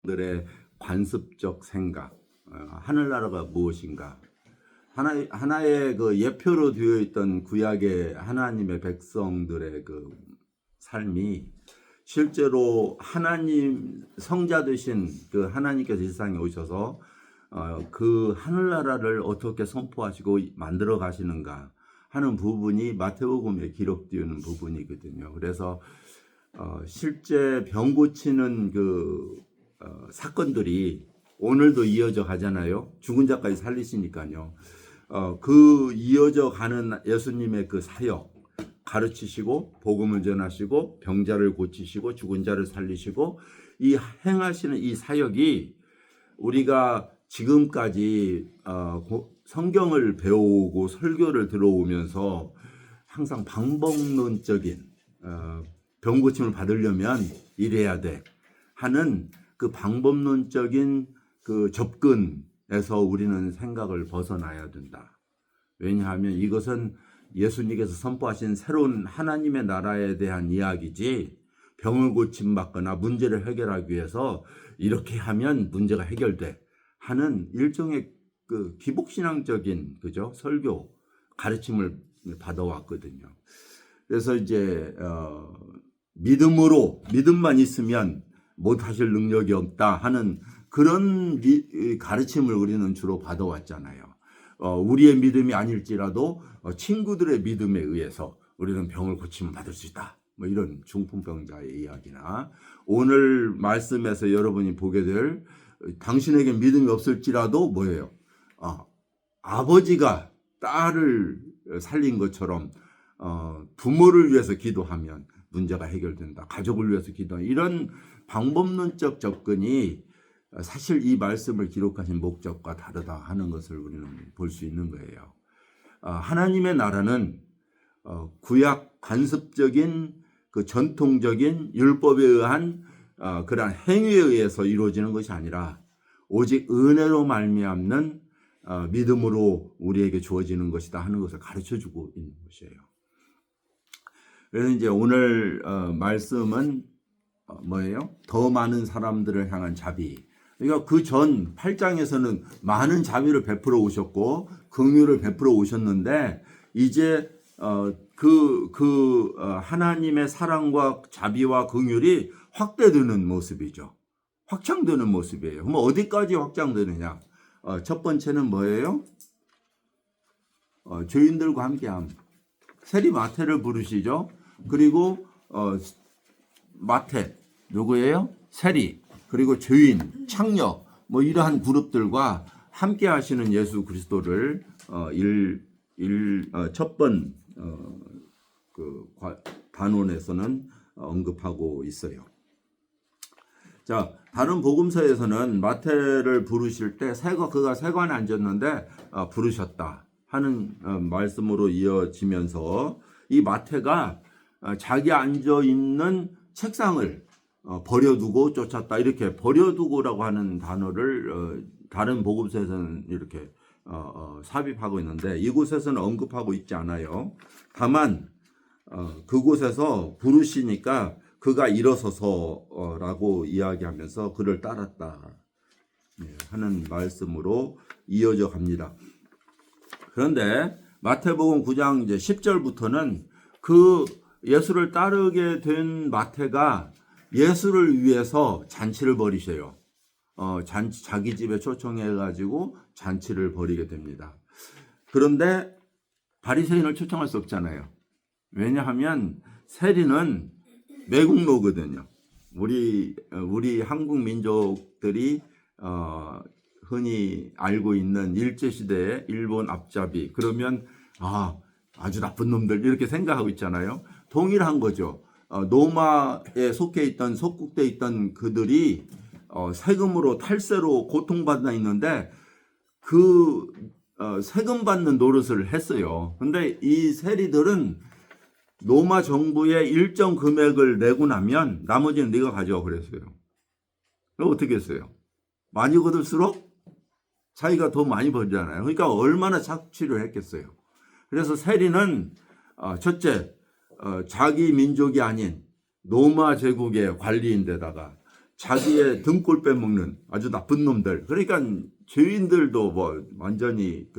들의 관습적 생각, 하늘나라가 무엇인가? 하나의 그 예표로 되어 있던 구약의 하나님의 백성들의 그 삶이 실제로 하나님 성자 되신 그 하나님께서 이 세상에 오셔서 그 하늘나라를 어떻게 선포하시고 만들어 가시는가 하는 부분이 마태복음에 기록되어 있는 부분이거든요. 그래서 실제 병 고치는 그 사건들이 오늘도 이어져 가잖아요. 죽은 자까지 살리시니까요. 그 이어져 가는 예수님의 그 사역, 가르치시고 복음을 전하시고 병자를 고치시고 죽은 자를 살리시고 이 행하시는 이 사역이 우리가 지금까지 성경을 배우고 설교를 들어오면서 항상 방법론적인 병 고침을 받으려면 이래야 돼 하는 그 방법론적인 그 접근에서 우리는 생각을 벗어나야 된다. 왜냐하면 이것은 예수님께서 선포하신 새로운 하나님의 나라에 대한 이야기지, 병을 고침받거나 문제를 해결하기 위해서 이렇게 하면 문제가 해결돼 하는 일종의 그 기복신앙적인 그죠 설교 가르침을 받아왔거든요. 그래서 이제 믿음만 있으면 못하실 능력이 없다 하는 그런 가르침을 우리는 주로 받아왔잖아요. 우리의 믿음이 아닐지라도 친구들의 믿음에 의해서 우리는 병을 고치면 받을 수 있다. 뭐 이런 중풍병자의 이야기나 오늘 말씀에서 여러분이 보게 될 당신에게 믿음이 없을지라도 뭐예요? 아버지가 딸을 살린 것처럼 부모를 위해서 기도하면 문제가 해결된다. 가족을 위해서 기도하면 이런 방법론적 접근이 사실 이 말씀을 기록하신 목적과 다르다 하는 것을 우리는 볼 수 있는 거예요. 하나님의 나라는 구약 관습적인 그 전통적인 율법에 의한 그러한 행위에 의해서 이루어지는 것이 아니라 오직 은혜로 말미암는 믿음으로 우리에게 주어지는 것이다 하는 것을 가르쳐주고 있는 것이에요. 그래서 이제 오늘 말씀은 뭐예요? 더 많은 사람들을 향한 자비. 그러니까 그 전 8장에서는 많은 자비를 베풀어 오셨고 긍휼을 베풀어 오셨는데 이제 하나님의 사랑과 자비와 긍휼이 확대되는 모습이죠. 확장되는 모습이에요. 그럼 어디까지 확장되느냐? 첫 번째는 뭐예요? 죄인들과 함께함. 세리 마태를 부르시죠. 그리고 마태 누구예요? 세리 그리고 죄인, 창녀 뭐 이러한 그룹들과 함께 하시는 예수 그리스도를 첫번 단원에서는 언급하고 있어요. 자, 다른 복음서에서는 마태를 부르실 때 그가 세관에 앉았는데 부르셨다 하는 말씀으로 이어지면서 이 마태가 자기 앉아 있는 책상을 버려두고 쫓았다. 이렇게 버려두고라고 하는 단어를 다른 복음서에서는 이렇게 삽입하고 있는데 이곳에서는 언급하고 있지 않아요. 다만 그곳에서 부르시니까 그가 일어서서라고 이야기하면서 그를 따랐다 하는 말씀으로 이어져 갑니다. 그런데 마태복음 9장 이제 10절부터는 그 예수를 따르게 된 마태가 예수를 위해서 잔치를 벌이셔요. 자기 집에 초청해가지고 잔치를 벌이게 됩니다. 그런데 바리새인을 초청할 수 없잖아요. 왜냐하면 세리는 매국노거든요. 우리 한국 민족들이 흔히 알고 있는 일제시대의 일본 앞잡이 그러면 아주 나쁜 놈들 이렇게 생각하고 있잖아요. 동일한 거죠. 로마에 속국돼 있던 그들이 세금으로 탈세로 고통받아 있는데 그 세금 받는 노릇을 했어요. 근데 이 세리들은 로마 정부에 일정 금액을 내고 나면 나머지는 네가 가져와 그랬어요. 그럼 어떻게 했어요? 많이 거둘수록 자기가 더 많이 벌잖아요. 그러니까 얼마나 착취를 했겠어요. 그래서 세리는 첫째 자기 민족이 아닌 로마 제국의 관리인데다가 자기의 등골 빼먹는 아주 나쁜 놈들. 그러니까 죄인들도 뭐 완전히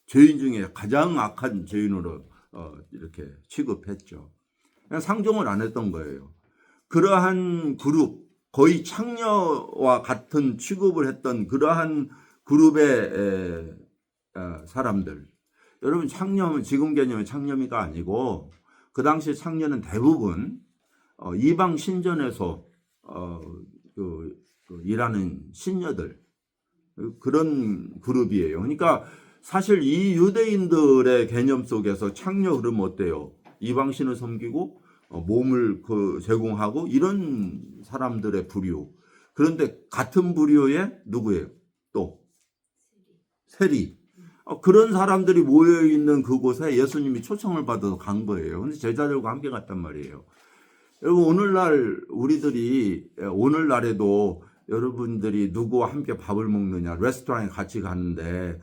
죄인 중에 가장 악한 죄인으로 이렇게 취급했죠. 그냥 상종을 안 했던 거예요. 그러한 그룹, 거의 창녀와 같은 취급을 했던 그러한 그룹의 사람들. 여러분, 창녀는 지금 개념의 창녀미가 아니고 그 당시 창녀는 대부분 이방 신전에서 일하는 신녀들, 그런 그룹이에요. 그러니까 사실 이 유대인들의 개념 속에서 창녀 그러면 어때요? 이방신을 섬기고 몸을 제공하고 이런 사람들의 부류. 그런데 같은 부류의 누구예요? 또 세리. 그런 사람들이 모여 있는 그곳에 예수님이 초청을 받아서 간 거예요. 근데 제자들과 함께 갔단 말이에요. 여러분, 오늘날에도 여러분들이 누구와 함께 밥을 먹느냐, 레스토랑에 같이 가는데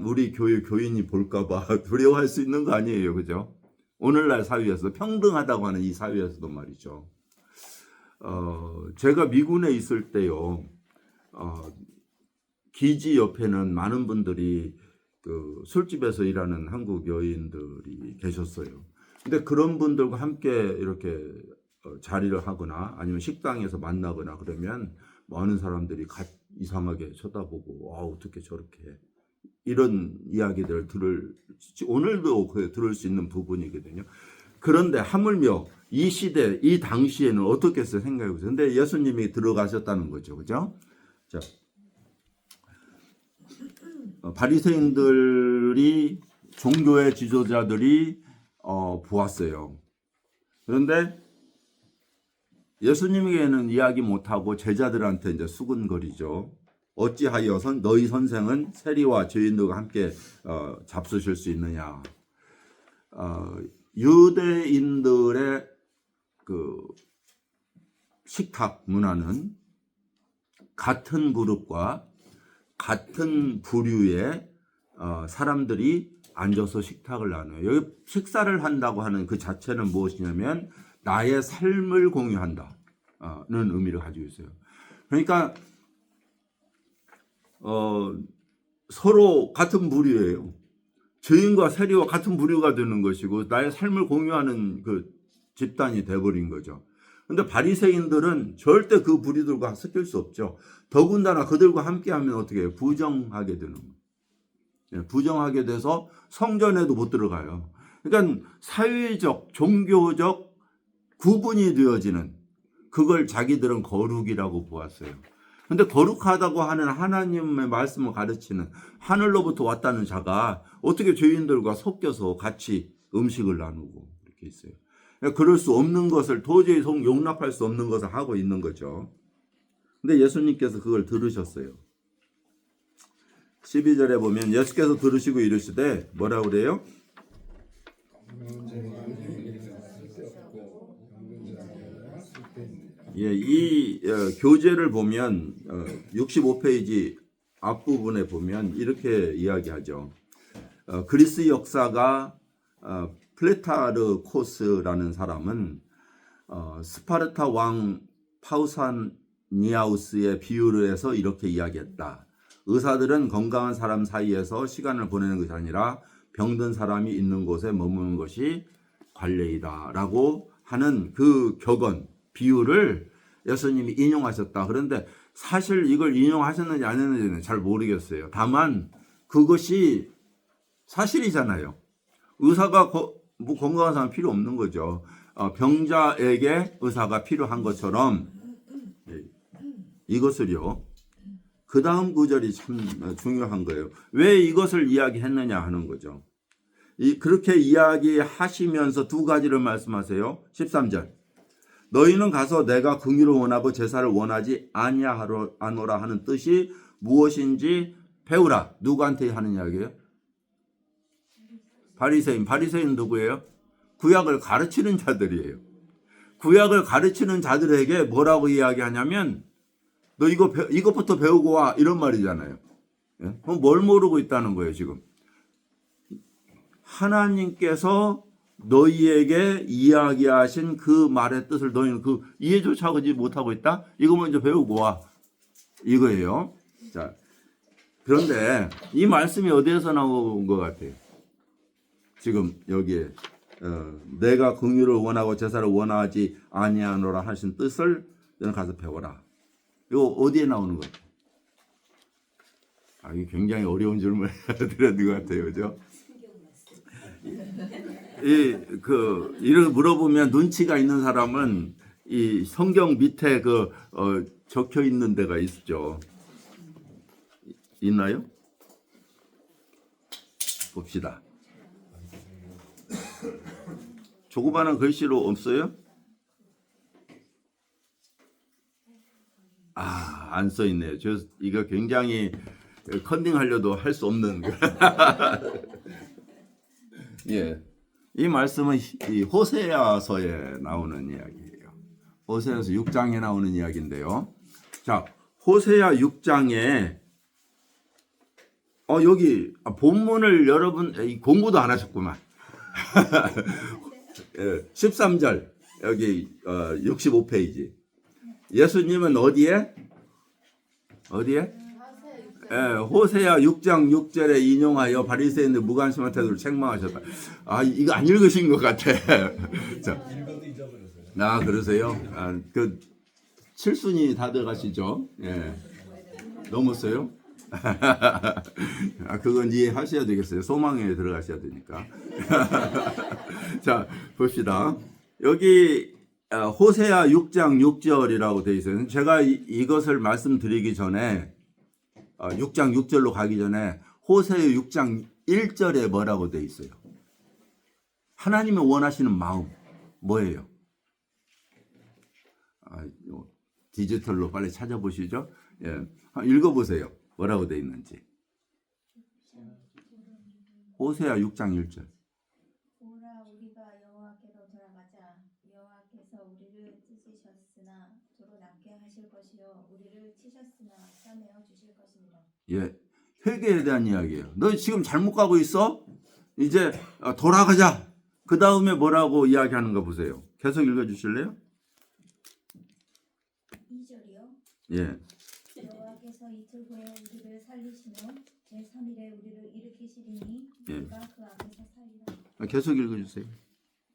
우리 교회 교인이 볼까봐 두려워할 수 있는 거 아니에요, 그죠? 오늘날 사회에서 평등하다고 하는 이 사회에서도 말이죠. 제가 미군에 있을 때요, 기지 옆에는 많은 분들이 술집에서 일하는 한국 여인들이 계셨어요. 근데 그런 분들과 함께 이렇게 자리를 하거나 아니면 식당에서 만나거나 그러면 많은 사람들이 이상하게 쳐다보고 어떻게 저렇게 해. 이런 이야기들을 오늘도 들을 수 있는 부분이거든요. 그런데 하물며 이 시대, 이 당시에는 어떻겠어요? 생각해보세요. 근데 예수님이 들어가셨다는 거죠. 그죠? 자, 바리새인들이, 종교의 지도자들이 보았어요. 그런데 예수님에게는 이야기 못하고 제자들한테 이제 수근거리죠. 어찌하여 너희 선생은 세리와 죄인들과 함께 잡수실 수 있느냐. 유대인들의 식탁 문화는 같은 그룹과 같은 부류의 사람들이 앉아서 식탁을 나눠요. 여기 식사를 한다고 하는 그 자체는 무엇이냐면 나의 삶을 공유한다는 의미를 가지고 있어요. 그러니까 서로 같은 부류예요. 죄인과 세리와 같은 부류가 되는 것이고 나의 삶을 공유하는 그 집단이 돼버린 거죠. 근데 바리새인들은 절대 그 부류들과 섞일 수 없죠. 더군다나 그들과 함께하면 어떻게 해요? 부정하게 되는 거예요. 부정하게 돼서 성전에도 못 들어가요. 그러니까 사회적, 종교적 구분이 되어지는, 그걸 자기들은 거룩이라고 보았어요. 근데 거룩하다고 하는 하나님의 말씀을 가르치는 하늘로부터 왔다는 자가 어떻게 죄인들과 섞여서 같이 음식을 나누고 이렇게 있어요. 그럴 수 없는 것을, 도저히 용납할 수 없는 것을 하고 있는 거죠. 근데 예수님께서 그걸 들으셨어요. 12절에 보면 예수께서 들으시고 이르시되 뭐라고 그래요? 예, 이 교재를 보면 65페이지 앞부분에 보면 이렇게 이야기하죠. 그리스 역사가 플레타르코스라는 사람은 스파르타 왕 파우사니아우스의 비유를 해서 이렇게 이야기했다. 의사들은 건강한 사람 사이에서 시간을 보내는 것이 아니라 병든 사람이 있는 곳에 머무는 것이 관례이다 라고 하는 그 격언, 비유를 예수님이 인용하셨다. 그런데 사실 이걸 인용하셨는지 안 했는지는 잘 모르겠어요. 다만 그것이 사실이잖아요. 의사가 건강한 사람 필요 없는 거죠. 병자에게 의사가 필요한 것처럼 이것을요. 그 다음 구절이 참 중요한 거예요. 왜 이것을 이야기했느냐 하는 거죠. 그렇게 이야기하시면서 두 가지를 말씀하세요. 13절. 너희는 가서 내가 긍휼을 원하고 제사를 원하지 아니하노라 하는 뜻이 무엇인지 배우라. 누구한테 하는 이야기예요? 바리새인 누구예요? 구약을 가르치는 자들이에요. 구약을 가르치는 자들에게 뭐라고 이야기하냐면 너 이것부터 배우고 와, 이런 말이잖아요. 그럼 뭘 모르고 있다는 거예요, 지금? 하나님께서 너희에게 이야기하신 그 말의 뜻을 너희는 그 이해조차 하지 못하고 있다? 이거 먼저 배우고 와. 이거예요. 자, 그런데 이 말씀이 어디에서 나온 것 같아요? 지금 여기에 내가 긍휼을 원하고 제사를 원하지 아니하노라 하신 뜻을 너는 가서 배워라. 이거 어디에 나오는 거예요? 아, 이게 굉장히 어려운 질문을 드렸는 것 같아요, 그죠? 이런 물어보면 눈치가 있는 사람은 이 성경 밑에 적혀 있는 데가 있죠. 있나요? 봅시다. 조그마한 글씨로 없어요? 아, 안 써 있네요. 이거 굉장히 컨닝하려도 할 수 없는. 예. 이 말씀은 이 호세아서에 나오는 이야기예요. 호세아서 6장에 나오는 이야기인데요. 자, 호세아 6장에 여기 본문을 여러분 공부도 안 하셨구만. 13절 여기 65페이지. 예수님은 어디에? 호세아 6장 6절에 인용하여 바리새인들 무관심한 태도를 책망하셨다. 아, 이거 안 읽으신 것 같아. 자, 아, 그러세요? 그 칠순이 다 들어가시죠? 예. 넘었어요? 그건 이해하셔야 되겠어요. 소망에 들어가셔야 되니까. 자, 봅시다. 여기 호세아 6장 6절이라고 되어 있어요. 제가 이것을 말씀드리기 전에 6장 6절로 가기 전에 호세아 6장 1절에 뭐라고 되어 있어요? 하나님이 원하시는 마음 뭐예요? 디지털로 빨리 찾아보시죠. 예, 읽어보세요. 뭐라고 되어 있는지. 호세아 6장 1절. 오라 우리가 여호와께로 돌아가자. 여호와께서 우리를 찢으셨으나 도로 남게 하실 것이요 우리를 치셨으나 싸매어 주실 것입니다. 예, 회개에 대한 이야기예요. 너 지금 잘못 가고 있어? 이제 돌아가자. 그 다음에 뭐라고 이야기하는가 보세요. 계속 읽어주실래요? 2절이요. 예. 여호와께서 이틀 후에 우리를 살리시며 제3일에 우리를 일으키시리니 예. 우리가 그 앞에서 살리라. 계속 읽어주세요.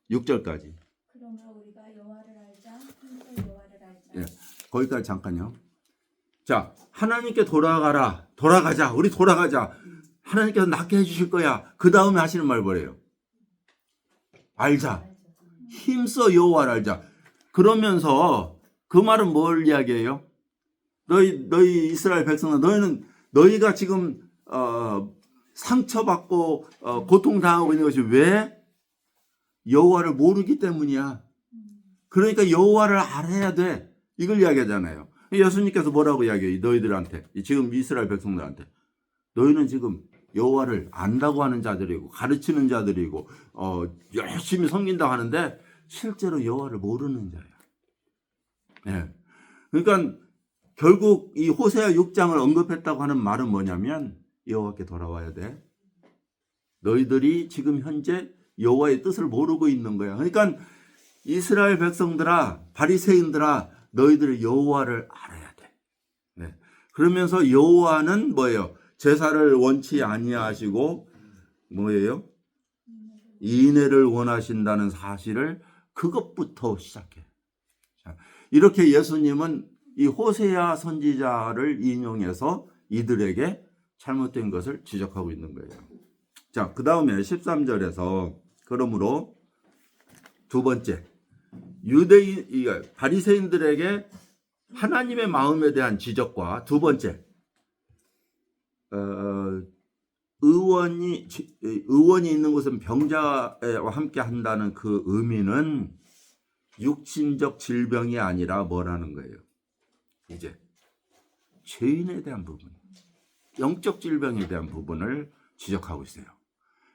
6절까지. 그러므로 우리가 여호와를 알자. 힘써 여호와를 알자. 예, 거기까지 잠깐요. 자, 하나님께 돌아가자. 우리 돌아가자. 하나님께서 낫게 해주실 거야. 그 다음에 하시는 말 뭐래요? 알자. 힘써 여호와를 알자. 그러면서 그 말은 뭘 이야기해요? 너희 이스라엘 백성들, 너희가 지금 상처받고 고통당하고 있는 것이 왜? 여호와를 모르기 때문이야. 그러니까 여호와를 알아야 돼. 이걸 이야기하잖아요. 예수님께서 뭐라고 이야기해요? 너희들한테, 지금 이스라엘 백성들한테. 너희는 지금 여호와를 안다고 하는 자들이고 가르치는 자들이고 열심히 섬긴다고 하는데 실제로 여호와를 모르는 자야. 예. 그러니까 결국 이 호세아 6장을 언급했다고 하는 말은 뭐냐면 여호와께 돌아와야 돼. 너희들이 지금 현재 여호와의 뜻을 모르고 있는 거야. 그러니까 이스라엘 백성들아, 바리새인들아, 너희들 여호와를 알아야 돼. 네. 그러면서 여호와는 뭐예요? 제사를 원치 아니하시고 뭐예요? 인애를 원하신다는 사실을 그것부터 시작해. 자, 이렇게 예수님은 이 호세아 선지자를 인용해서 이들에게 잘못된 것을 지적하고 있는 거예요. 자, 그 다음에 13절에서 그러므로 두 번째, 바리새인들에게 하나님의 마음에 대한 지적과 두 번째, 의원이 있는 곳은 병자와 함께 한다는 그 의미는 육신적 질병이 아니라 뭐라는 거예요? 이제 죄인에 대한 부분, 영적 질병에 대한 부분을 지적하고 있어요.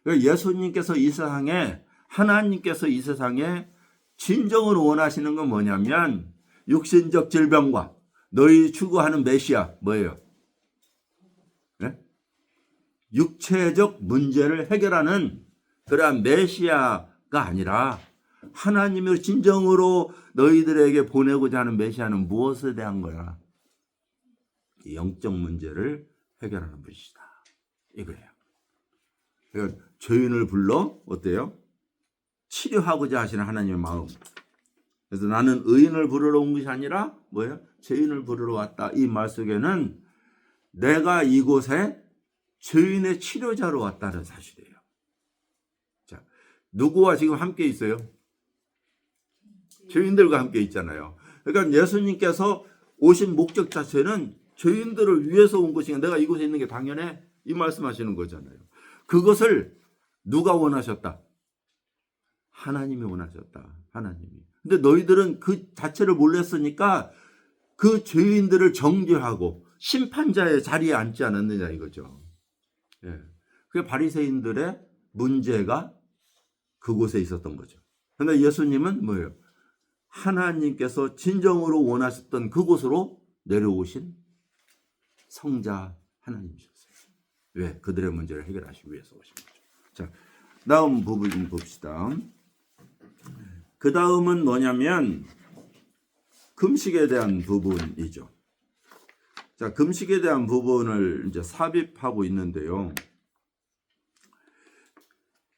그러니까 예수님께서 이 세상에, 하나님께서 이 세상에 진정으로 원하시는 건 뭐냐면 육신적 질병과 너희 추구하는 메시아 뭐예요? 네? 육체적 문제를 해결하는 그러한 메시아가 아니라 하나님을 진정으로 너희들에게 보내고자 하는 메시아는 무엇에 대한 거야? 이 영적 문제를 해결하는 분이시다. 이거예요. 그러니까 죄인을 불러 어때요? 치료하고자 하시는 하나님의 마음. 그래서 나는 의인을 부르러 온 것이 아니라 뭐예요? 죄인을 부르러 왔다. 이 말 속에는 내가 이곳에 죄인의 치료자로 왔다는 사실이에요. 자, 누구와 지금 함께 있어요? 죄인들과 함께 있잖아요. 그러니까 예수님께서 오신 목적 자체는 죄인들을 위해서 온 것이니까 내가 이곳에 있는 게 당연해. 이 말씀하시는 거잖아요. 그것을 누가 원하셨다? 하나님이 원하셨다. 하나님이. 근데 너희들은 그 자체를 몰랐으니까 그 죄인들을 정죄하고 심판자의 자리에 앉지 않았느냐 이거죠. 예. 그게 바리새인들의 문제가 그곳에 있었던 거죠. 그런데 예수님은 뭐예요? 하나님께서 진정으로 원하셨던 그곳으로 내려오신 성자 하나님이셨어요. 왜? 그들의 문제를 해결하시기 위해서 오신 거죠. 자, 다음 부분 봅시다. 그 다음은 뭐냐면 금식에 대한 부분이죠. 자, 금식에 대한 부분을 이제 삽입하고 있는데요.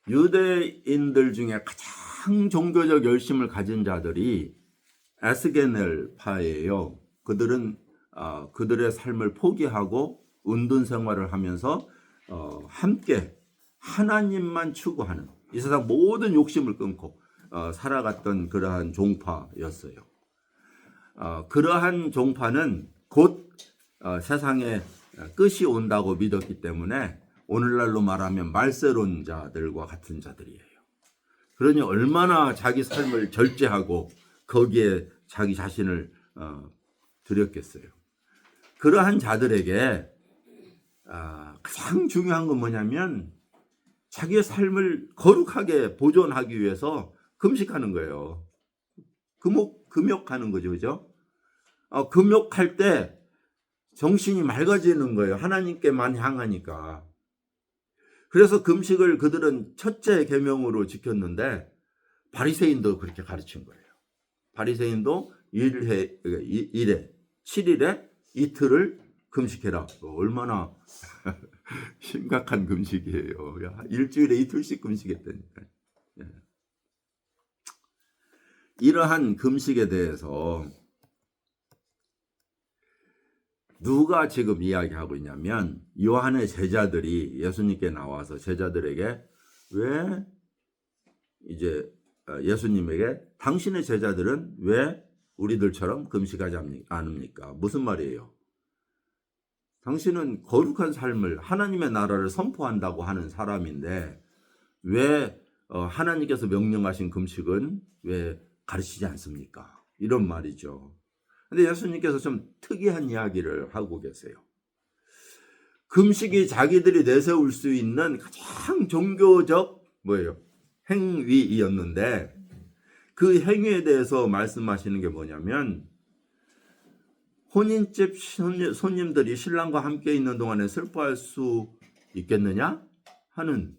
유대인들 중에 가장 종교적 열심을 가진 자들이 에스게넬파예요. 그들은 그들의 삶을 포기하고 운동 생활을 하면서 함께 하나님만 추구하는 이 세상 모든 욕심을 끊고 살아갔던 그러한 종파였어요. 그러한 종파는 곧 세상에 끝이 온다고 믿었기 때문에 오늘날로 말하면 말세론자들과 같은 자들이에요. 그러니 얼마나 자기 삶을 절제하고 거기에 자기 자신을 드렸겠어요. 그러한 자들에게 가장 중요한 건 뭐냐면 자기의 삶을 거룩하게 보존하기 위해서 금식하는 거예요. 금욕하는 거죠. 그죠? 금욕할 때 정신이 맑아지는 거예요. 하나님께만 향하니까. 그래서 금식을 그들은 첫째 계명으로 지켰는데 바리새인도 그렇게 가르친 거예요. 바리새인도 7일에 이틀을 금식해라. 얼마나 심각한 금식이에요. 일주일에 이틀씩 금식했다니까. 이러한 금식에 대해서 누가 지금 이야기하고 있냐면 요한의 제자들이 예수님께 나와서 제자들에게 왜 이제 예수님에게 당신의 제자들은 왜 우리들처럼 금식하지 않습니까? 무슨 말이에요? 당신은 거룩한 삶을 하나님의 나라를 선포한다고 하는 사람인데 왜 하나님께서 명령하신 금식은 왜 가르치지 않습니까? 이런 말이죠. 근데 예수님께서 좀 특이한 이야기를 하고 계세요. 금식이 자기들이 내세울 수 있는 가장 종교적 행위였는데 그 행위에 대해서 말씀하시는 게 뭐냐면 혼인집 손님들이 신랑과 함께 있는 동안에 슬퍼할 수 있겠느냐 하는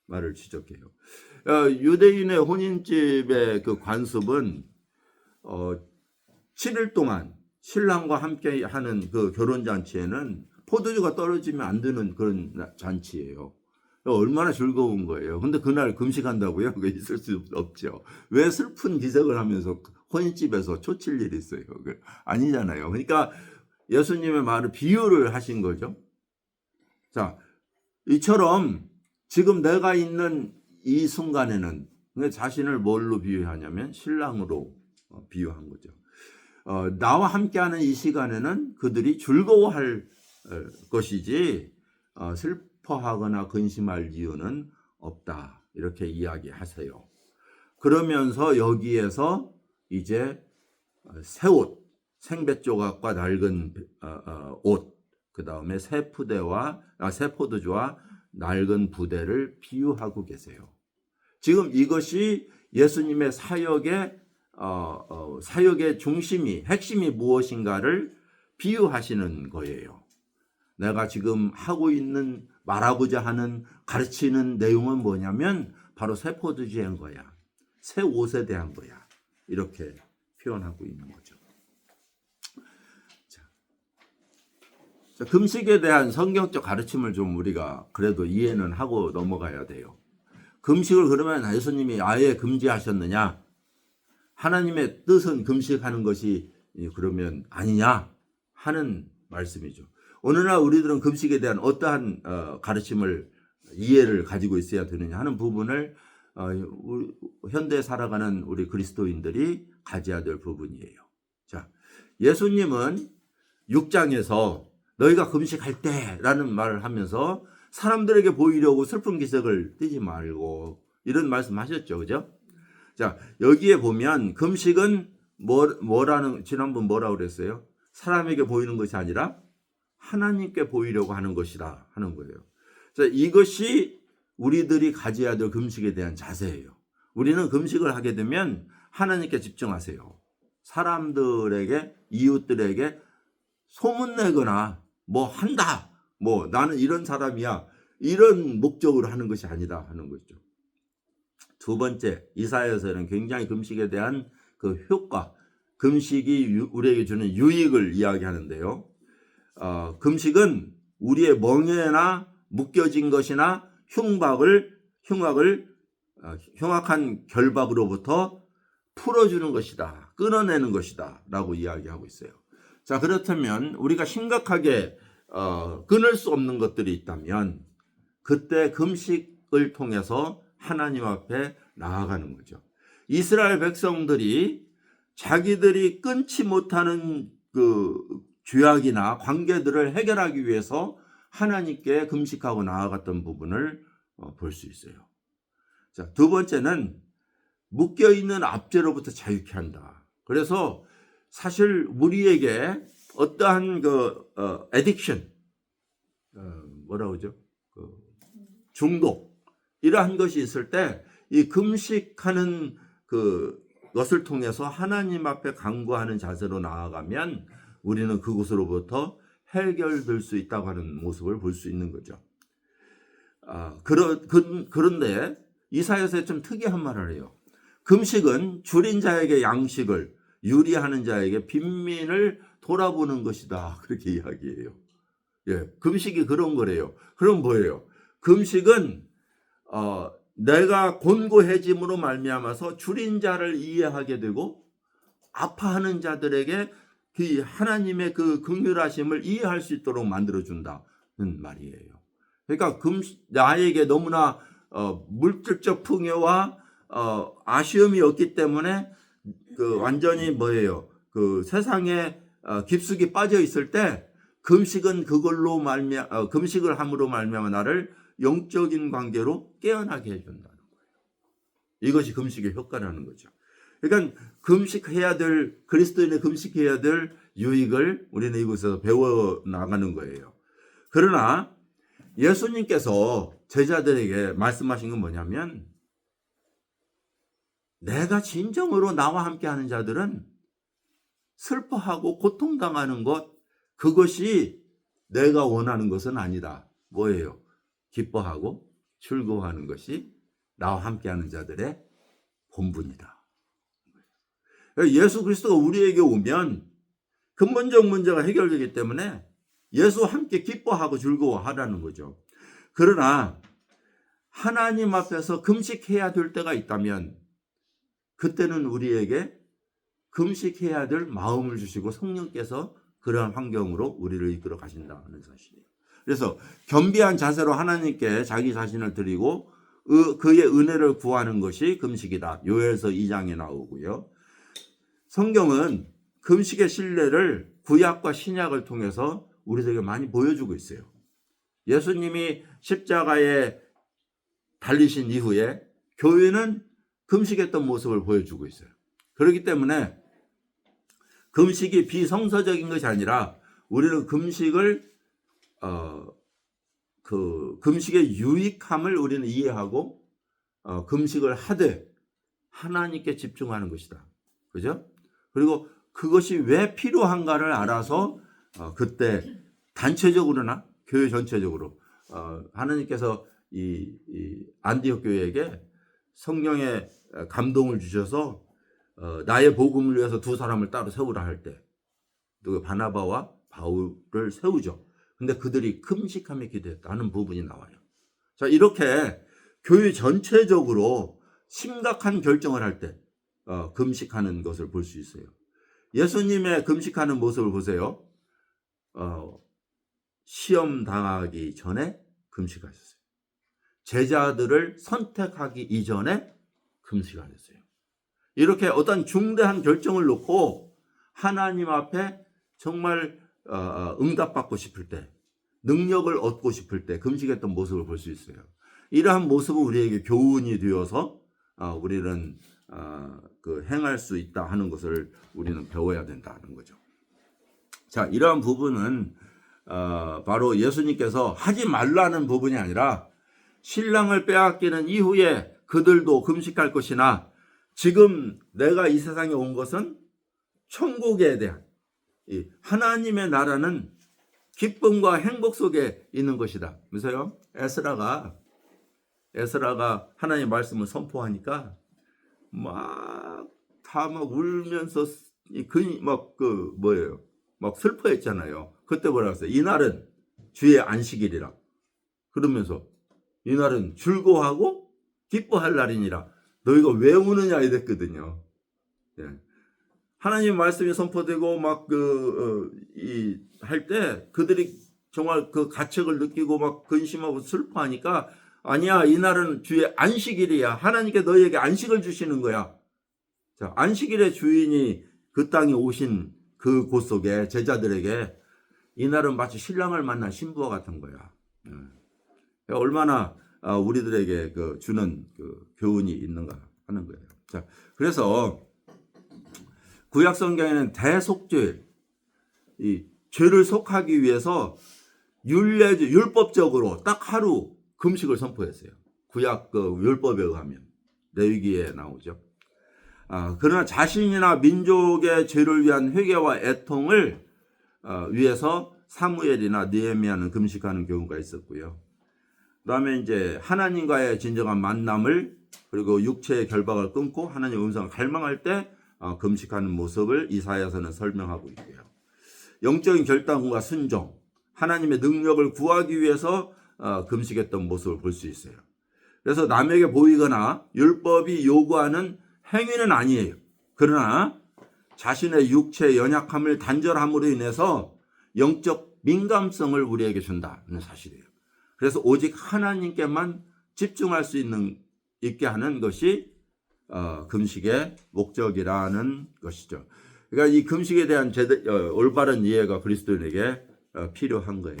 말을 지적해요. 유대인의 혼인집의 그 관습은 7일 동안 신랑과 함께 하는 그 결혼잔치에는 포도주가 떨어지면 안 되는 그런 잔치예요. 얼마나 즐거운 거예요. 근데 그날 금식한다고요? 그게 있을 수 없죠. 왜 슬픈 기색을 하면서 혼인집에서 초칠 일이 있어요? 아니잖아요. 그러니까 예수님의 말을 비유를 하신 거죠. 자, 이처럼 지금 내가 있는 이 순간에는 자신을 뭘로 비유하냐면 신랑으로 비유한 거죠. 나와 함께하는 이 시간에는 그들이 즐거워할 것이지 슬퍼하거나 근심할 이유는 없다. 이렇게 이야기하세요. 그러면서 여기에서 이제 새 옷, 생배 조각과 낡은 옷, 그 다음에 새 포도주와 낡은 부대를 비유하고 계세요. 지금 이것이 예수님의 사역의 중심이, 핵심이 무엇인가를 비유하시는 거예요. 내가 지금 하고 있는, 말하고자 하는, 가르치는 내용은 뭐냐면 바로 새 포도주에 한 거야. 새 옷에 대한 거야. 이렇게 표현하고 있는 거죠. 자, 금식에 대한 성경적 가르침을 좀 우리가 그래도 이해는 하고 넘어가야 돼요. 금식을 그러면 예수님이 아예 금지하셨느냐? 하나님의 뜻은 금식하는 것이 그러면 아니냐? 하는 말씀이죠. 오늘날 우리들은 금식에 대한 어떠한 가르침을 이해를 가지고 있어야 되느냐 하는 부분을 현대에 살아가는 우리 그리스도인들이 가져야 될 부분이에요. 자, 예수님은 6장에서 너희가 금식할 때라는 말을 하면서 사람들에게 보이려고 슬픈 기색을 띠지 말고 이런 말씀하셨죠, 그죠? 자, 여기에 보면 금식은 뭐라는 지난번 뭐라고 그랬어요? 사람에게 보이는 것이 아니라 하나님께 보이려고 하는 것이다 하는 거예요. 자, 이것이 우리들이 가져야 될 금식에 대한 자세예요. 우리는 금식을 하게 되면 하나님께 집중하세요. 사람들에게, 이웃들에게 소문내거나 뭐 한다, 뭐 나는 이런 사람이야, 이런 목적으로 하는 것이 아니다 하는 거죠. 두 번째, 이사야서는 굉장히 금식에 대한 그 효과, 금식이 우리에게 주는 유익을 이야기하는데요. 금식은 우리의 멍에나 묶여진 것이나 흉악한 결박으로부터 풀어주는 것이다, 끊어내는 것이다 라고 이야기하고 있어요. 자, 그렇다면 우리가 심각하게 끊을 수 없는 것들이 있다면 그때 금식을 통해서 하나님 앞에 나아가는 거죠. 이스라엘 백성들이 자기들이 끊지 못하는 그 죄악이나 관계들을 해결하기 위해서 하나님께 금식하고 나아갔던 부분을 볼 수 있어요. 자, 두 번째는 묶여있는 압제로부터 자유케 한다. 그래서 사실 우리에게 어떠한 addiction, 뭐라고 하죠? 중독, 이러한 것이 있을 때 이 금식하는 것을 통해서 하나님 앞에 간구하는 자세로 나아가면 우리는 그곳으로부터 해결될 수 있다고 하는 모습을 볼 수 있는 거죠. 그런데 이사야서에 좀 특이한 말을 해요. 금식은 줄인 자에게 양식을, 유리하는 자에게 빈민을 돌아보는 것이다. 그렇게 이야기해요. 예, 금식이 그런 거래요. 그럼 뭐예요? 금식은 내가 곤고해짐으로 말미암아서 줄인 자를 이해하게 되고 아파하는 자들에게 그 하나님의 그 긍휼하심을 이해할 수 있도록 만들어준다는 말이에요. 그러니까 나에게 너무나 물질적 풍요와 아쉬움이 없기 때문에 완전히 뭐예요? 세상에 깊숙이 빠져 있을 때 금식은 금식을 함으로 말미암아 나를 영적인 관계로 깨어나게 해준다는 거예요. 이것이 금식의 효과라는 거죠. 그러니까 그리스도인의 금식해야 될 유익을 우리는 이곳에서 배워 나가는 거예요. 그러나 예수님께서 제자들에게 말씀하신 건 뭐냐면, 내가 진정으로 나와 함께 하는 자들은 슬퍼하고 고통당하는 것, 그것이 내가 원하는 것은 아니다. 뭐예요? 기뻐하고 즐거워하는 것이 나와 함께하는 자들의 본분이다. 예수 그리스도가 우리에게 오면 근본적 문제가 해결되기 때문에 예수와 함께 기뻐하고 즐거워하라는 거죠. 그러나 하나님 앞에서 금식해야 될 때가 있다면 그때는 우리에게 금식해야 될 마음을 주시고 성령께서 그러한 환경으로 우리를 이끌어 가신다는 사실이에요. 그래서 겸비한 자세로 하나님께 자기 자신을 드리고 그의 은혜를 구하는 것이 금식이다. 요엘서 2장에 나오고요. 성경은 금식의 신뢰를 구약과 신약을 통해서 우리에게 많이 보여주고 있어요. 예수님이 십자가에 달리신 이후에 교회는 금식했던 모습을 보여주고 있어요. 그렇기 때문에 금식이 비성서적인 것이 아니라 우리는 금식을 금식의 유익함을 우리는 이해하고 금식을 하되 하나님께 집중하는 것이다. 그죠? 그리고 그것이 왜 필요한가를 알아서 그때 단체적으로나 교회 전체적으로 하나님께서 이 안디옥 교회에게 성령의 감동을 주셔서 나의 복음을 위해서 두 사람을 따로 세우라 할 때 바나바와 바울을 세우죠. 근데 그들이 금식하며 기도했다는 부분이 나와요. 자, 이렇게 교회 전체적으로 심각한 결정을 할 때 금식하는 것을 볼 수 있어요. 예수님의 금식하는 모습을 보세요. 시험 당하기 전에 금식하셨어요. 제자들을 선택하기 이전에 금식하셨어요. 이렇게 어떤 중대한 결정을 놓고 하나님 앞에 정말 응답받고 싶을 때, 능력을 얻고 싶을 때 금식했던 모습을 볼 수 있어요. 이러한 모습은 우리에게 교훈이 되어서 우리는 행할 수 있다 하는 것을 우리는 배워야 된다는 거죠. 자, 이러한 부분은 바로 예수님께서 하지 말라는 부분이 아니라 신랑을 빼앗기는 이후에 그들도 금식할 것이나 지금 내가 이 세상에 온 것은 천국에 대한 하나님의 나라는 기쁨과 행복 속에 있는 것이다. 그래서요, 에스라가 하나님의 말씀을 선포하니까 막 울면서 막 슬퍼했잖아요. 그때 뭐라고 했어요? 이날은 주의 안식일이라. 그러면서 이날은 즐거워하고 기뻐할 날이니라. 너희가 왜 우느냐 이랬거든요. 예. 하나님 말씀이 선포되고 할 때 그들이 정말 그 가책을 느끼고 막 근심하고 슬퍼하니까 아니야, 이날은 주의 안식일이야. 하나님께 너희에게 안식을 주시는 거야. 자, 안식일의 주인이 그 땅에 오신 그 곳 속에 제자들에게 이날은 마치 신랑을 만난 신부와 같은 거야. 얼마나 우리들에게 주는 교훈이 있는가 하는 거예요. 자, 그래서 구약 성경에는 대속죄, 이 죄를 속하기 위해서 율법적으로 딱 하루 금식을 선포했어요. 구약 율법에 의하면 레위기에 나오죠. 그러나 자신이나 민족의 죄를 위한 회개와 애통을 위해서 사무엘이나 느헤미야는 금식하는 경우가 있었고요. 그다음에 이제 하나님과의 진정한 만남을 그리고 육체의 결박을 끊고 하나님의 음성을 갈망할 때 금식하는 모습을 이사야서는 설명하고 있고요. 영적인 결단과 순종, 하나님의 능력을 구하기 위해서 금식했던 모습을 볼 수 있어요. 그래서 남에게 보이거나 율법이 요구하는 행위는 아니에요. 그러나 자신의 육체의 연약함을 단절함으로 인해서 영적 민감성을 우리에게 준다는 사실이에요. 그래서 오직 하나님께만 집중할 수 있게 하는 것이 금식의 목적이라는 것이죠. 그러니까 이 금식에 대한 올바른 이해가 그리스도인에게 필요한 거예요.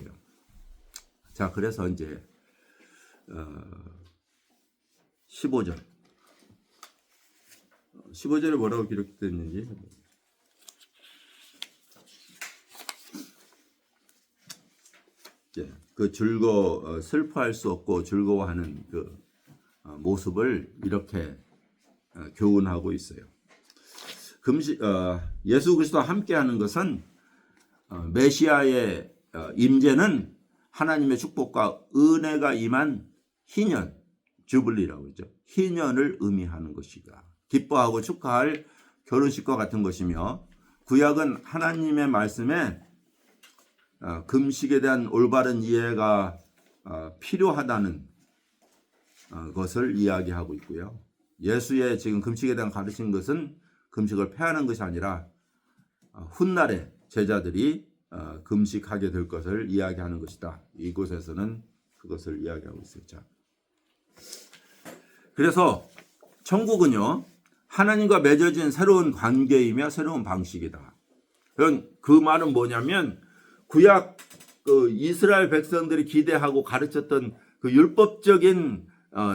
자, 그래서 이제 15절에 뭐라고 기록되어 있는지 슬퍼할 수 없고 즐거워하는 그 모습을 이렇게 교훈하고 있어요. 예수 그리스도와 함께하는 것은 메시아의 임재는 하나님의 축복과 은혜가 임한 희년, 주블리라고 하죠. 희년을 의미하는 것이다. 기뻐하고 축하할 결혼식과 같은 것이며, 구약은 하나님의 말씀에 금식에 대한 올바른 이해가 필요하다는 것을 이야기하고 있고요. 예수의 지금 금식에 대한 가르친 것은 금식을 폐하는 것이 아니라 훗날에 제자들이 금식하게 될 것을 이야기하는 것이다. 이곳에서는 그것을 이야기하고 있어요. 자, 그래서 천국은요, 하나님과 맺어진 새로운 관계이며 새로운 방식이다. 그 말은 뭐냐면 구약 이스라엘 백성들이 기대하고 가르쳤던 그 율법적인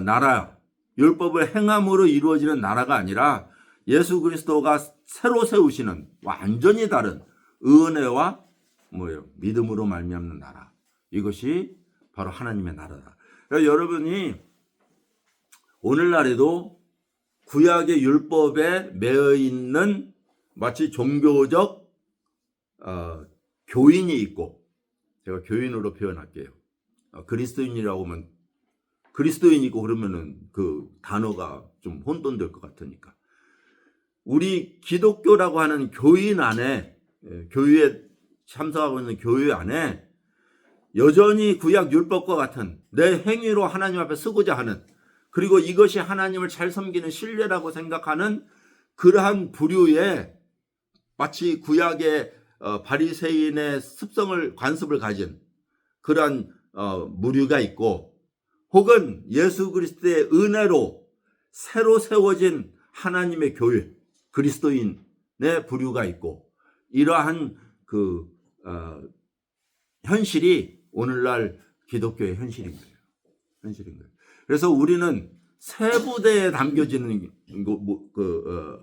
나라, 율법을 행함으로 이루어지는 나라가 아니라 예수 그리스도가 새로 세우시는 완전히 다른 은혜와 믿음으로 말미암는 나라. 이것이 바로 하나님의 나라다. 그러니까 여러분이 오늘날에도 구약의 율법에 매여 있는 마치 종교적 교인이 있고, 제가 교인으로 표현할게요. 그리스도인이라고 하면 그리스도인이고 그러면은 그 단어가 좀 혼돈될 것 같으니까. 우리 기독교라고 하는 교인 안에, 교회에 참석하고 있는 교회 안에 여전히 구약 율법과 같은 내 행위로 하나님 앞에 서고자 하는, 그리고 이것이 하나님을 잘 섬기는 신뢰라고 생각하는 그러한 부류의, 마치 구약의 바리새인의 관습을 가진 그러한 무리가 있고, 혹은 예수 그리스도의 은혜로 새로 세워진 하나님의 교회, 그리스도인의 부류가 있고, 이러한 그 현실이 오늘날 기독교의 현실인 거예요. 그래서 우리는 세 부대에 담겨지는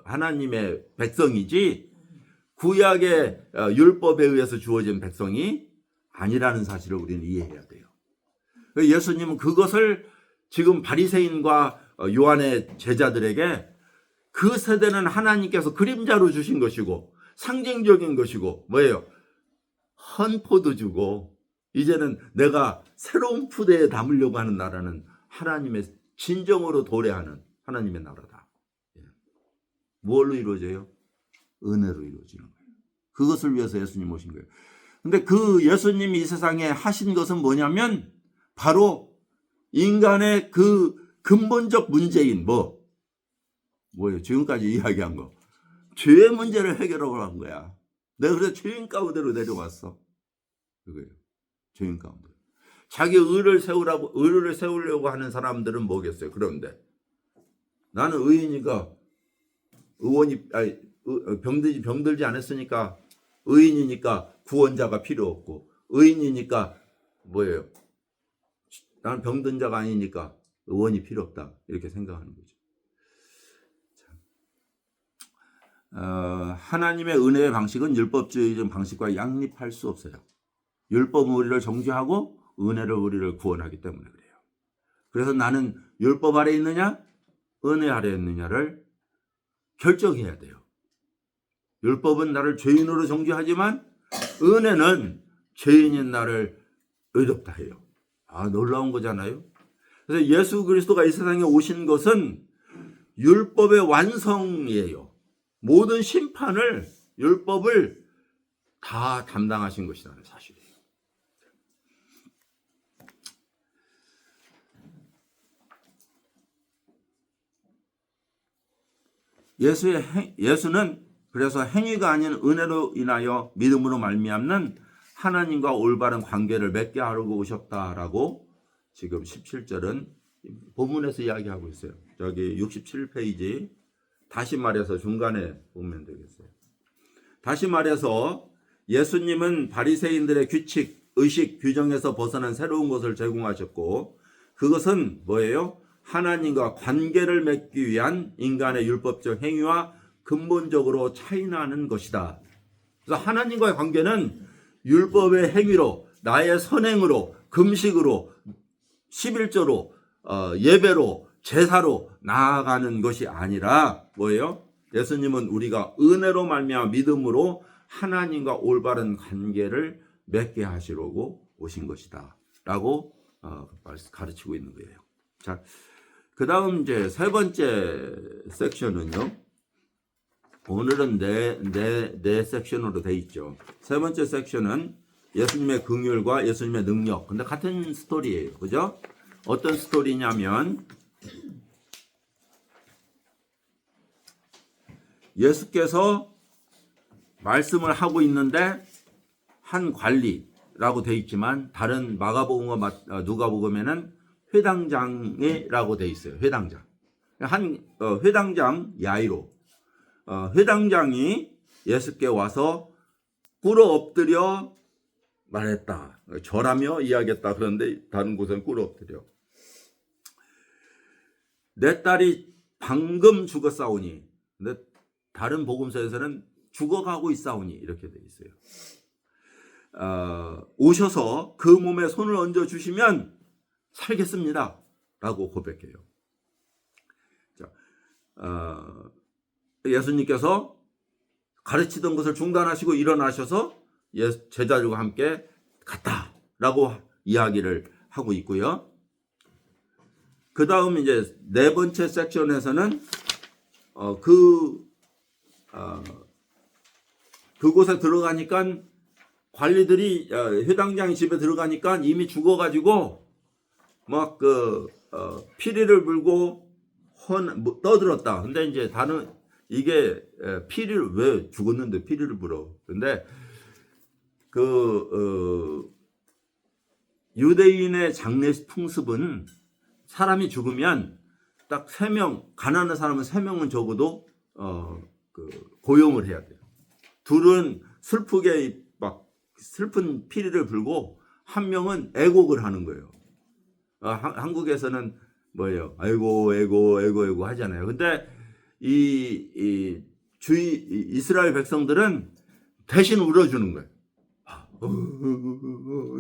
하나님의 백성이지 구약의 율법에 의해서 주어진 백성이 아니라는 사실을 우리는 이해해야 돼요. 예수님은 그것을 지금 바리새인과 요한의 제자들에게, 그 세대는 하나님께서 그림자로 주신 것이고 상징적인 것이고 뭐예요? 헌포도 주고 이제는 내가 새로운 푸대에 담으려고 하는 나라는 하나님의 진정으로 도래하는 하나님의 나라다. 무엇로 이루어져요? 은혜로 이루어지는 거예요. 그것을 위해서 예수님 오신 거예요. 근데 그 예수님이 이 세상에 하신 것은 뭐냐면 바로 인간의 그 근본적 문제인 뭐예요? 지금까지 이야기한 거. 죄의 문제를 해결하고 한 거야. 내가 그래서 죄인 가운데로 내려왔어. 그거예요. 죄인 가운데. 자기 의를 세우려고 하는 사람들은 뭐겠어요? 그런데 나는 의인이니까 병들지 않았으니까 의인이니까 구원자가 필요 없고, 의인이니까 뭐예요? 나는 병든 자가 아니니까 의원이 필요 없다. 이렇게 생각하는 거죠. 하나님의 은혜의 방식은 율법주의적 방식과 양립할 수 없어요. 율법은 우리를 정죄하고 은혜를 우리를 구원하기 때문에 그래요. 그래서 나는 율법 아래 있느냐 은혜 아래 있느냐를 결정해야 돼요. 율법은 나를 죄인으로 정죄하지만 은혜는 죄인인 나를 의롭다 해요. 놀라운 거잖아요. 그래서 예수 그리스도가 이 세상에 오신 것은 율법의 완성이에요. 모든 심판을, 율법을 다 담당하신 것이라는 사실이에요. 예수는 그래서 행위가 아닌 은혜로 인하여 믿음으로 말미암는 하나님과 올바른 관계를 맺게 하려고 오셨다라고 지금 17절은 본문에서 이야기하고 있어요. 저기 67페이지 다시 말해서 중간에 보면 되겠어요. 다시 말해서 예수님은 바리새인들의 규칙, 의식, 규정에서 벗어난 새로운 것을 제공하셨고, 그것은 뭐예요? 하나님과 관계를 맺기 위한 인간의 율법적 행위와 근본적으로 차이나는 것이다. 그래서 하나님과의 관계는 율법의 행위로, 나의 선행으로, 금식으로, 11조로, 예배로, 제사로 나아가는 것이 아니라 뭐예요? 예수님은 우리가 은혜로 말미암아 믿음으로 하나님과 올바른 관계를 맺게 하시려고 오신 것이다 라고 가르치고 있는 거예요. 자, 그 다음 이제 세 번째 섹션은요, 오늘은 네 섹션으로 돼 있죠. 세 번째 섹션은 예수님의 긍휼과 예수님의 능력. 근데 같은 스토리예요. 그죠? 어떤 스토리냐면 예수께서 말씀을 하고 있는데 한 관리라고 돼 있지만 다른 마가복음과 누가복음에는 회당장이라고 돼 있어요. 회당장. 회당장 야이로. 회당장이 예수께 와서 꿇어 엎드려 말했다. 절하며 이야기했다. 그런데 다른 곳은 꿇어 엎드려. 내 딸이 방금 죽었사오니. 근데 다른 복음서에서는 죽어가고 있사오니 이렇게 돼 있어요. 오셔서 그 몸에 손을 얹어 주시면 살겠습니다. 라고 고백해요. 자, 예수님께서 가르치던 것을 중단하시고 일어나셔서 제자들과 함께 갔다라고 이야기를 하고 있고요. 그 다음 이제 네 번째 섹션에서는 그곳에 들어가니까 관리들이 회당장이 집에 들어가니까 이미 죽어가지고 막 피리를 불고 떠들었다. 근데 이제 다른 이게 피리를 왜 죽었는데 피리를 불어? 근데 유대인의 장례 풍습은 사람이 죽으면 딱 3명, 가난한 사람은 3명은 적어도 고용을 해야 돼요. 둘은 슬프게 막 슬픈 피리를 불고 한 명은 애곡을 하는 거예요. 한국에서는 뭐예요? 아이고 하잖아요. 근데 이스라엘 백성들은 대신 울어주는 거예요.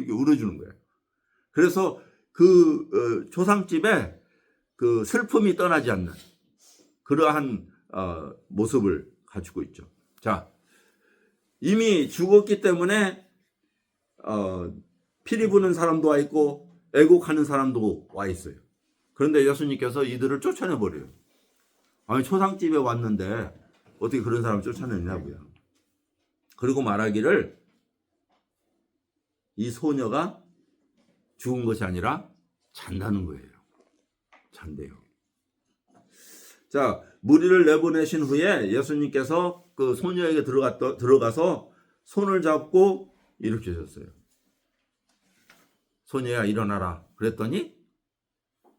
이게 울어주는 거예요. 그래서 조상집에 슬픔이 떠나지 않는 그러한 모습을 가지고 있죠. 자, 이미 죽었기 때문에 피리 부는 사람도 와 있고 애곡하는 사람도 와 있어요. 그런데 예수님께서 이들을 쫓아내 버려요. 아니, 초상집에 왔는데 어떻게 그런 사람을 쫓아내냐고요. 그리고 말하기를 이 소녀가 죽은 것이 아니라 잔다는 거예요. 잔대요. 자, 무리를 내보내신 후에 예수님께서 그 소녀에게 들어가서 손을 잡고 일으키셨어요. 소녀야 일어나라. 그랬더니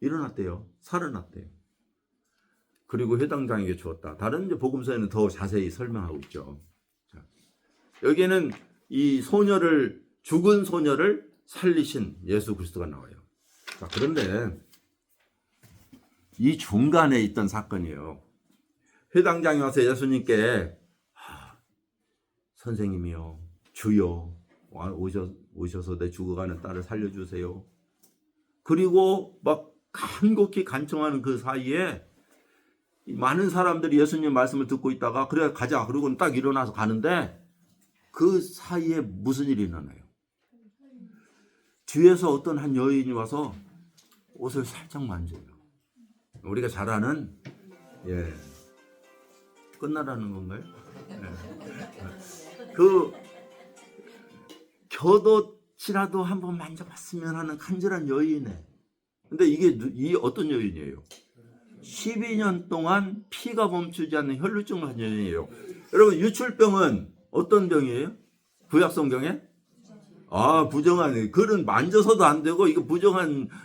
일어났대요. 살아났대요. 그리고 회당장에게 주었다. 다른 이제 복음서에는 더 자세히 설명하고 있죠. 자, 여기에는 이 죽은 소녀를 살리신 예수 그리스도가 나와요. 자, 그런데 이 중간에 있던 사건이에요. 회당장에 와서 예수님께 선생님이요, 주여 오셔서 내 죽어가는 딸을 살려주세요. 그리고 막 간곡히 간청하는 그 사이에 많은 사람들이 예수님 말씀을 듣고 있다가 그래 가자. 그리고 딱 일어나서 가는데 그 사이에 무슨 일이 일어나요? 뒤에서 어떤 한 여인이 와서 옷을 살짝 만져요. 우리가 잘 아는 끝나라는 건가요? 그 곁옷이라도 한번 만져봤으면 하는 간절한 여인에. 근데 이 어떤 여인이에요? 12년 동안 피가 멈추지 않는 혈루증을 한 여인이에요. 여러분, 유출병은 어떤 병이에요? 구약 성경에? 부정한, 그런 만져서도 안 되고, 이거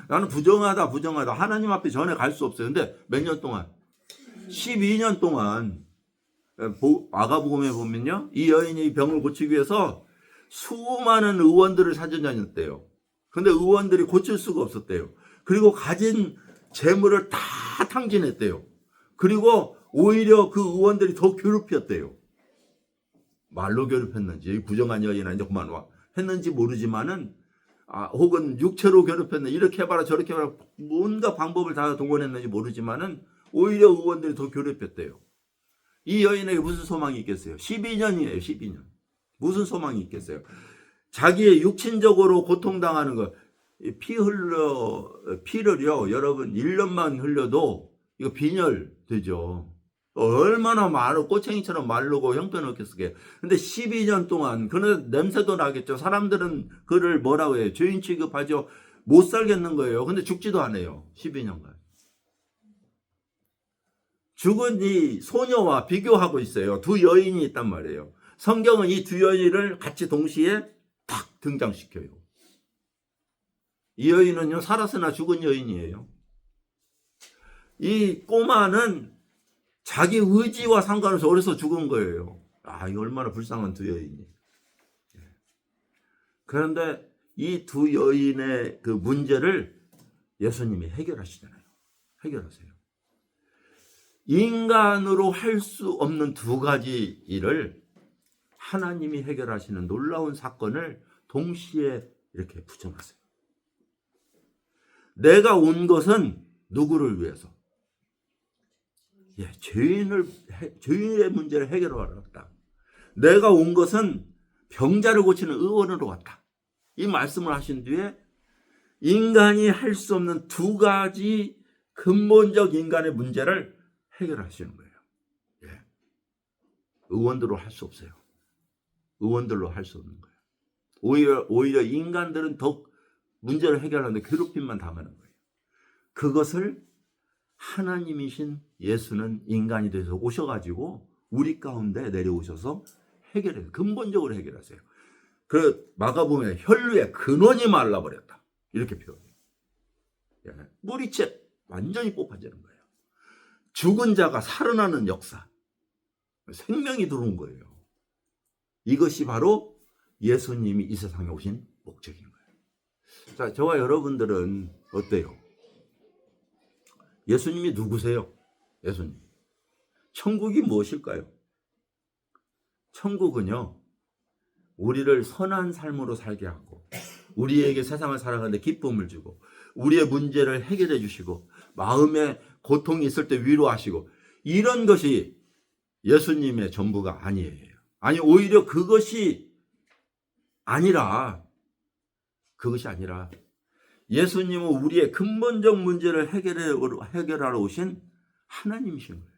나는 부정하다. 하나님 앞에 전에 갈 수 없어요. 근데 몇 년 동안? 12년 동안, 마가복음에 보면요, 이 여인이 이 병을 고치기 위해서 수많은 의원들을 찾아다녔대요. 근데 의원들이 고칠 수가 없었대요. 그리고 가진 재물을 다 탕진했대요. 그리고 오히려 그 의원들이 더 괴롭혔대요. 말로 괴롭혔는지, 부정한 여인아 이제 그만 와 했는지 모르지만은, 혹은 육체로 괴롭혔는지, 이렇게 해봐라 저렇게 해봐라 뭔가 방법을 다 동원했는지 모르지만은 오히려 의원들이 더 괴롭혔대요. 이 여인에게 무슨 소망이 있겠어요? 12년이에요. 12년. 무슨 소망이 있겠어요? 자기의 육신적으로 고통당하는 거, 피를요, 여러분 1년만 흘려도 이거 빈혈 되죠. 얼마나 꼬챙이처럼 마르고 형편없겠어요. 근데 12년 동안, 그는 냄새도 나겠죠. 사람들은 그를 뭐라고 해요? 죄인 취급하죠. 못 살겠는 거예요. 근데 죽지도 않아요. 12년간. 죽은 이 소녀와 비교하고 있어요. 두 여인이 있단 말이에요. 성경은 이 두 여인을 같이 동시에 탁 등장시켜요. 이 여인은요, 살았으나 죽은 여인이에요. 이 꼬마는 자기 의지와 상관없이 어려서 죽은 거예요. 이거 얼마나 불쌍한 두 여인이. 그런데 이 두 여인의 그 문제를 예수님이 해결하시잖아요. 해결하세요. 인간으로 할 수 없는 두 가지 일을 하나님이 해결하시는 놀라운 사건을 동시에 이렇게 붙여놨어요. 내가 온 것은 누구를 위해서? 죄인의 문제를 해결하러 왔다. 내가 온 것은 병자를 고치는 의원으로 왔다. 이 말씀을 하신 뒤에 인간이 할 수 없는 두 가지 근본적 인간의 문제를 해결하시는 거예요. 예. 의원들로 할 수 없어요. 의원들로 할 수 없는 거예요. 오히려 인간들은 더 문제를 해결하는데 괴롭힘만 당하는 거예요. 그것을 하나님이신 예수는 인간이 돼서 오셔가지고 우리 가운데 내려오셔서 해결해요. 근본적으로 해결하세요. 그 마가복음에 혈루의 근원이 말라버렸다. 이렇게 표현해요. 예. 뿌리째 완전히 뽑아지는 거예요. 죽은 자가 살아나는 역사. 생명이 들어온 거예요. 이것이 바로 예수님이 이 세상에 오신 목적인 거예요. 자, 저와 여러분들은 어때요? 예수님이 누구세요? 예수님. 천국이 무엇일까요? 천국은요, 우리를 선한 삶으로 살게 하고, 우리에게 세상을 살아가는데 기쁨을 주고, 우리의 문제를 해결해 주시고, 마음에 고통이 있을 때 위로하시고, 이런 것이 예수님의 전부가 아니에요. 아니, 오히려 그것이 아니라, 예수님은 우리의 근본적 문제를 해결하러 오신 하나님이신 거예요.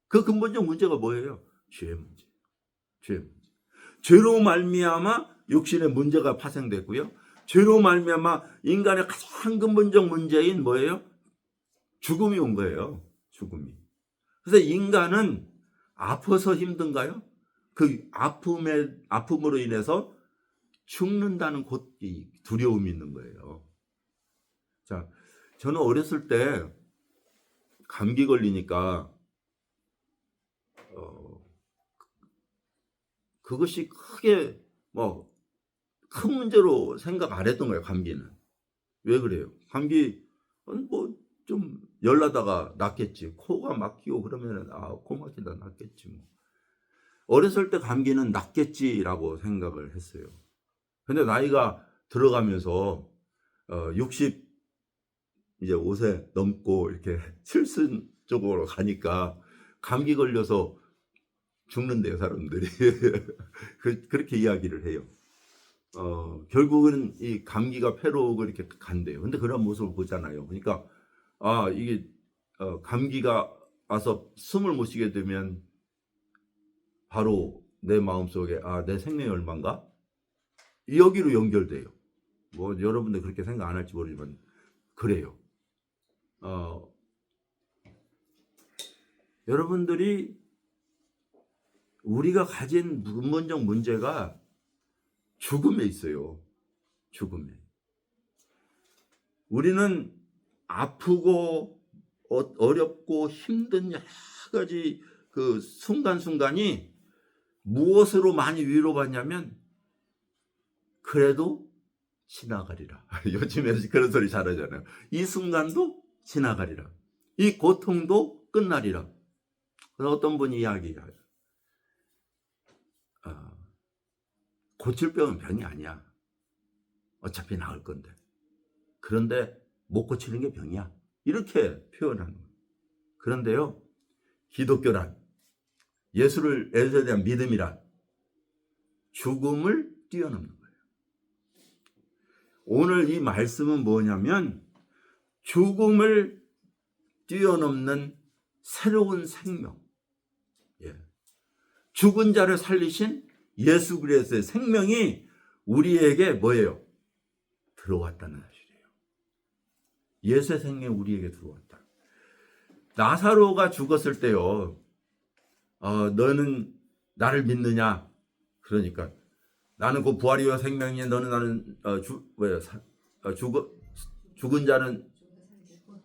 그 근본적 문제가 뭐예요? 죄의 문제. 죄의 문제. 죄로 말미암아 육신의 문제가 파생됐고요. 죄로 말미암아 인간의 가장 근본적 문제인 뭐예요? 죽음이 온 거예요. 죽음이. 그래서 인간은 아파서 힘든가요? 그 아픔으로 인해서 죽는다는 두려움이 있는 거예요. 자, 저는 어렸을 때 감기 걸리니까 그것이 크게 큰 문제로 생각 안 했던 거예요. 감기는. 왜 그래요? 감기 좀 열나다가 낫겠지. 코가 막히고 그러면 코 막히다 낫겠지. 어렸을 때 감기는 낫겠지라고 생각을 했어요. 근데 나이가 들어가면서 60 이제 5세 넘고 이렇게 70 쪽으로 가니까 감기 걸려서 죽는데요, 사람들이. 그렇게 이야기를 해요. 결국은 이 감기가 폐로가 이렇게 간대요. 근데 그런 모습을 보잖아요. 그러니까 이게 감기가 와서 숨을 못 쉬게 되면 바로 내 마음속에 내 생명이 얼마인가? 여기로 연결돼요. 여러분들 그렇게 생각 안 할지 모르지만 그래요. 여러분들이 우리가 가진 근본적 문제가 죽음에 있어요. 죽음에. 우리는 아프고 어렵고 힘든 여러 가지 그 순간순간이 무엇으로 많이 위로받냐면 그래도 지나가리라. 요즘에 그런 소리 잘하잖아요. 이 순간도 지나가리라. 이 고통도 끝나리라. 그래서 어떤 분이 이야기해요. 고칠 병은 병이 아니야. 어차피 나을 건데. 그런데 못 고치는 게 병이야. 이렇게 표현하는 거예요. 그런데요, 기독교란, 예수에 대한 믿음이란 죽음을 뛰어넘는 거예요. 오늘 이 말씀은 뭐냐면 죽음을 뛰어넘는 새로운 생명. 죽은 자를 살리신 예수 그리스도의 생명이 우리에게 뭐예요? 들어왔다는 사실이에요. 예수의 생명이 우리에게 들어왔다. 나사로가 죽었을 때요. 너는 나를 믿느냐? 그러니까 나는 그 부활이요 생명이냐? 너는 나는 죽은 자는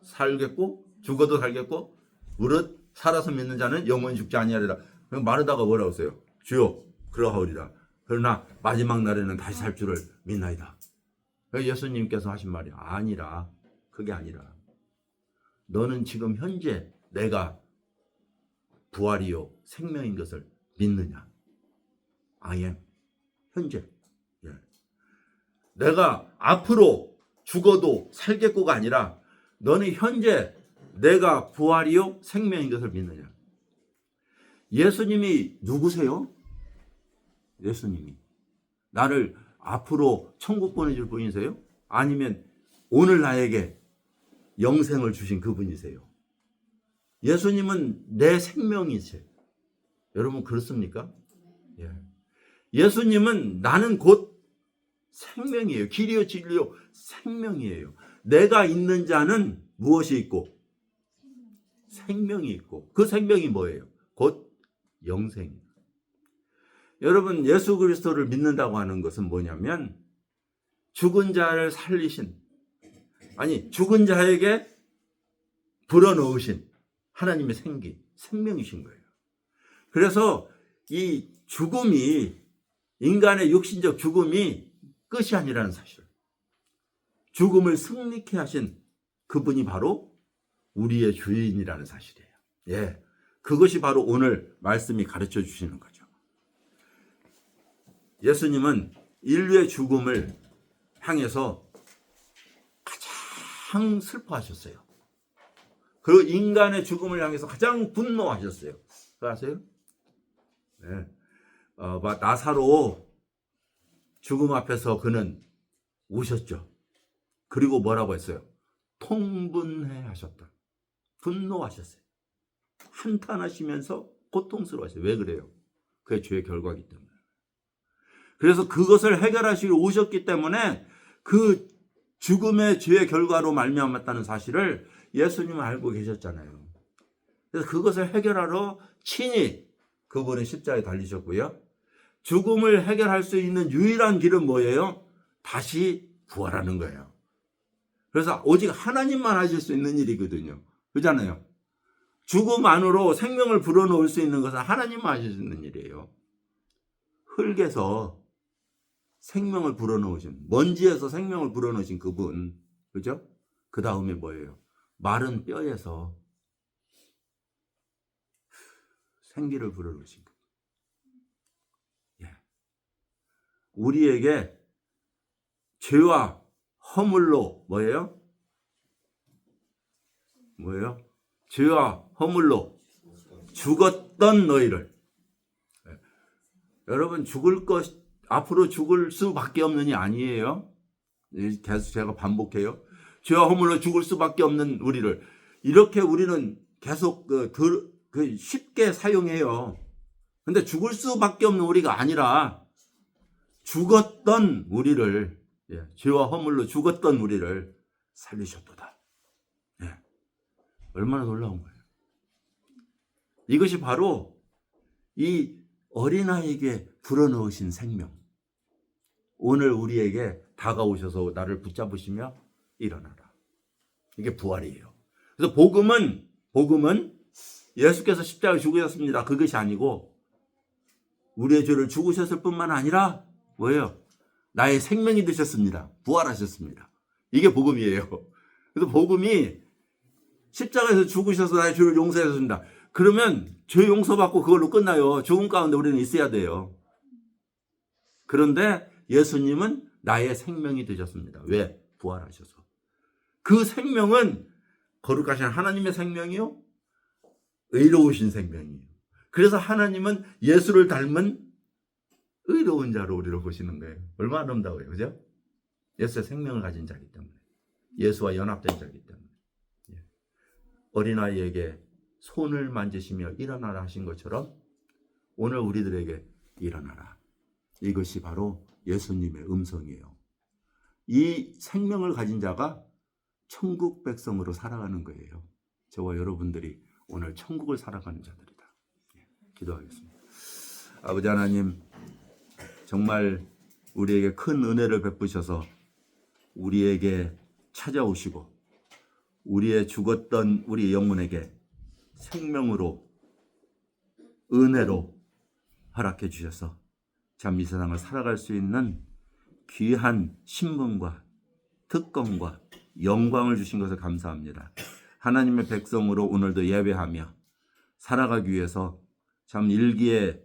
살겠고 죽어도 살겠고 무릇 살아서 믿는 자는 영원히 죽지 아니하리라. 마르다가 뭐라고 했어요? 주여 그러하오리라. 그러나 마지막 날에는 다시 살 줄을 믿나이다. 예수님께서 하신 말이 아니라 그게 아니라 너는 지금 현재 내가 부활이요 생명인 것을 믿느냐? I am. 현재. 내가 앞으로 죽어도 살겠고가 아니라 너는 현재 내가 부활이요 생명인 것을 믿느냐? 예수님이 누구세요? 예수님이 나를 앞으로 천국 보내줄 분이세요? 아니면 오늘 나에게 영생을 주신 그분이세요. 예수님은 내 생명이세요. 여러분 그렇습니까? 예. 예수님은 나는 곧 생명이에요. 길이요 진리요 생명이에요. 내가 있는 자는 무엇이 있고? 생명이 있고, 그 생명이 뭐예요? 곧 영생이에요. 여러분 예수 그리스도를 믿는다고 하는 것은 뭐냐면 죽은 자를 살리신, 아니 죽은 자에게 불어넣으신 하나님의 생명이신 거예요. 그래서 이 죽음이, 인간의 육신적 죽음이 끝이 아니라는 사실, 죽음을 승리케 하신 그분이 바로 우리의 주인이라는 사실이에요. 예, 그것이 바로 오늘 말씀이 가르쳐 주시는 거죠. 예수님은 인류의 죽음을 향해서 가장 슬퍼하셨어요. 그리고 인간의 죽음을 향해서 가장 분노하셨어요. 그거 아세요? 네. 나사로 죽음 앞에서 그는 우셨죠. 그리고 뭐라고 했어요? 통분해 하셨다. 분노하셨어요. 한탄하시면서 고통스러워하셨어요. 왜 그래요? 그게 죄의 결과이기 때문에. 그래서 그것을 해결하시러 오셨기 때문에 그 죽음의 죄의 결과로 말미암았다는 사실을 예수님은 알고 계셨잖아요. 그래서 그것을 해결하러 친히 그분은 십자가에 달리셨고요. 죽음을 해결할 수 있는 유일한 길은 뭐예요? 다시 부활하는 거예요. 그래서 오직 하나님만 하실 수 있는 일이거든요. 그렇잖아요. 죽음 안으로 생명을 불어넣을 수 있는 것은 하나님만 하실 수 있는 일이에요. 흙에서 생명을 불어넣으신, 먼지에서 생명을 불어넣으신 그분, 그죠? 그 다음에 뭐예요? 마른 뼈에서 생기를 불어넣으신 분. 예. 우리에게 죄와 허물로 뭐예요? 뭐예요? 죄와 허물로 죽었던 너희를. 예. 여러분 앞으로 죽을 수밖에 없는이 아니에요. 계속 제가 반복해요. 죄와 허물로 죽을 수밖에 없는 우리를, 이렇게 우리는 계속 쉽게 사용해요. 근데 죽을 수밖에 없는 우리가 아니라 죽었던 우리를, 죄와 허물로 죽었던 우리를 살리셨도다. 얼마나 놀라운 거예요. 이것이 바로 이 어린아이에게 불어넣으신 생명, 오늘 우리에게 다가오셔서 나를 붙잡으시며 일어나라. 이게 부활이에요. 그래서 복음은 예수께서 십자가에 죽으셨습니다. 그것이 아니고 우리의 죄를 죽으셨을 뿐만 아니라 뭐예요? 나의 생명이 되셨습니다. 부활하셨습니다. 이게 복음이에요. 그래서 복음이 십자가에서 죽으셔서 나의 죄를 용서하셨습니다. 그러면 죄 용서받고 그걸로 끝나요. 죽음 가운데 우리는 있어야 돼요. 그런데 예수님은 나의 생명이 되셨습니다. 왜? 부활하셔서. 그 생명은 거룩하신 하나님의 생명이요, 의로우신 생명이에요. 그래서 하나님은 예수를 닮은 의로운 자로 우리를 보시는 거예요. 얼마나 아름다워요. 그죠? 예수의 생명을 가진 자이기 때문에, 예수와 연합된 자이기 때문에. 어린아이에게 손을 만지시며 일어나라 하신 것처럼 오늘 우리들에게 일어나라. 이것이 바로 예수님의 음성이에요. 이 생명을 가진 자가 천국 백성으로 살아가는 거예요. 저와 여러분들이 오늘 천국을 살아가는 자들이다. 기도하겠습니다. 아버지 하나님, 정말 우리에게 큰 은혜를 베푸셔서 우리에게 찾아오시고 우리의 죽었던 우리 영혼에게 생명으로, 은혜로 허락해 주셔서 참 이 세상을 살아갈 수 있는 귀한 신분과 특권과 영광을 주신 것을 감사합니다. 하나님의 백성으로 오늘도 예배하며 살아가기 위해서 참 일기에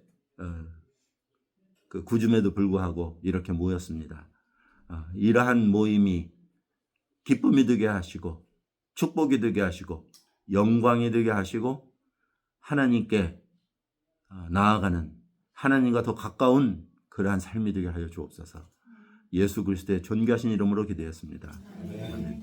그 구줌에도 불구하고 이렇게 모였습니다. 이러한 모임이 기쁨이 되게 하시고 축복이 되게 하시고 영광이 되게 하시고 하나님께 나아가는, 하나님과 더 가까운 그러한 삶이 되게 하여 주옵소서. 예수 그리스도의 존귀하신 이름으로 기도했습니다. 아멘.